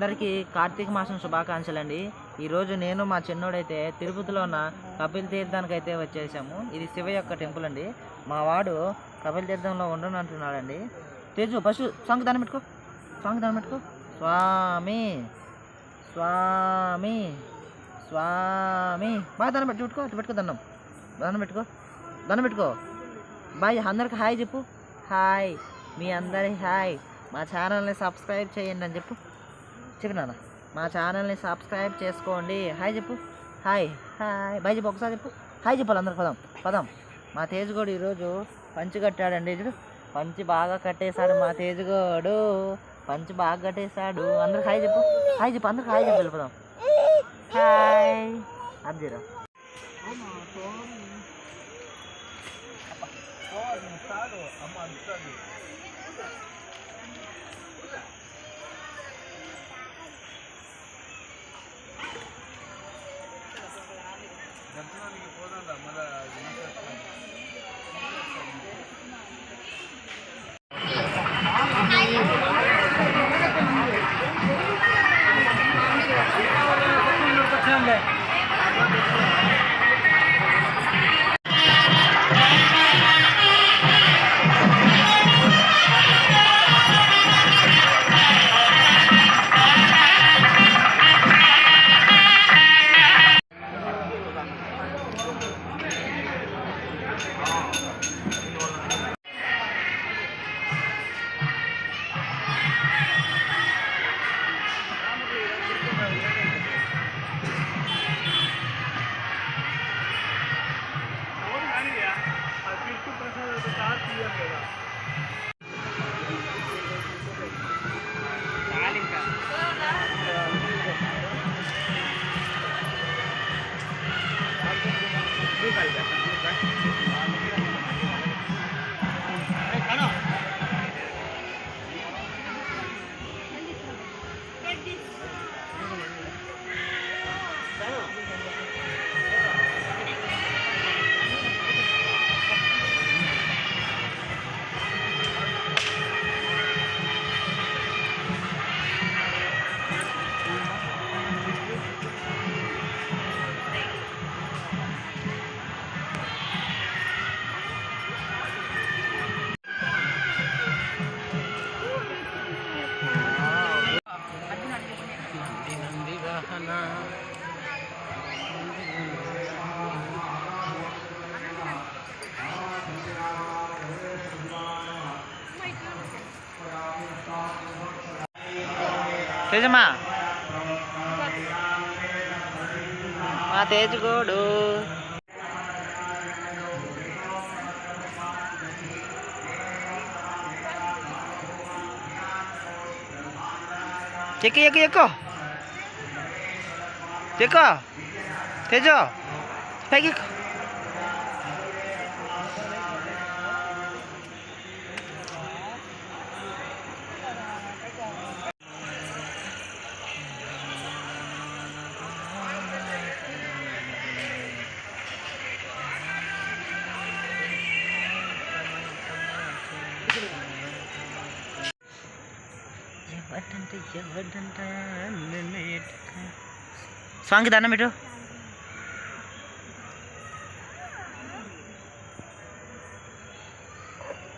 అందరికీ కార్తీక మాసం శుభాకాంక్షలు అండి. ఈరోజు నేను మా చిన్నోడైతే తిరుపతిలో ఉన్న కపిల తీర్థానికి అయితే వచ్చేసాము. ఇది శివ యొక్క టెంపుల్ అండి. మా వాడు కపిల తీర్థంలో ఉండను అంటున్నాడండి. తేజు ఫస్ట్ సాంగ్ దాన్ని పెట్టుకో, స్వామి స్వామి స్వామి బాగా దండం పెట్టుకో దండం పెట్టుకో. బాయ్ అందరికి హాయ్ చెప్పు. హాయ్ మీ అందరికి హాయ్. మా ఛానల్ని సబ్స్క్రైబ్ చేయండి అని చెప్పు నాన్న. మా ఛానల్ని సబ్స్క్రైబ్ చేసుకోండి. హాయ్ చెప్పు. హాయ్ బాయ్ చెప్పు. ఒకసారి చెప్పు హాయ్ చెప్పాలి అందరికి. పదం మా తేజుగోడు ఈరోజు పంచి కట్టాడండి. చూడు పంచి బాగా కట్టేశాడు మా తేజుగోడు. పంచి బాగా కట్టేశాడు. అందరికి హాయ్ చెప్పు. అందరికి హాయ్ చెప్పి వెళ్ళిపోదాం. హాయ్ అబ్జీరా దర్శనానికి పోదా మళ్ళీ తేజమ్మా మా తేజుగోడు ఎక్కు తేజు పైకి ఎక్కు. సాంగ్ దండం పెట్టు.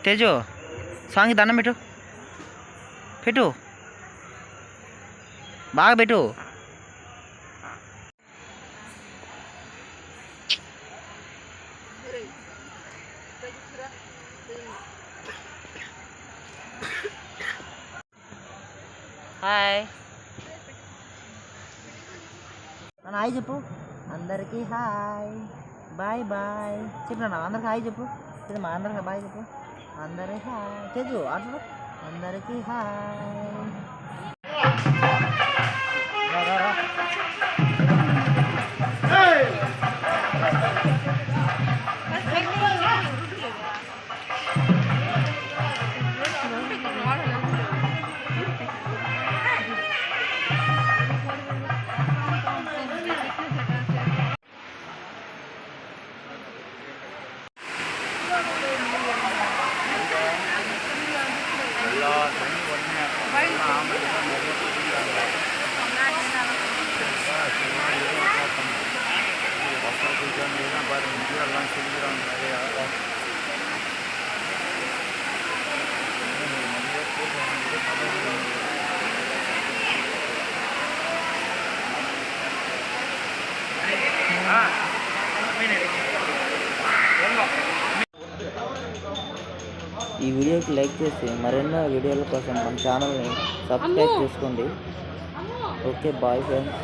తేజు సాంగ్ దండం పెట్టు బాగా పెట్టు. హాయ్ హాయ్ చెప్పు అందరికీ హాయ్. బాయ్ చెప్పు అందరికి హాయ్ చెప్పు. మా అందరికి బాయ్ చెప్పు. అందరికి హాయ్ తేజు అటు అందరికి హాయ్. ఈ వీడియోకి లైక్ చేసి మరెన్నో వీడియోల కోసం మన ఛానల్ని సబ్స్క్రైబ్ చేసుకోండి. Okay bye friends.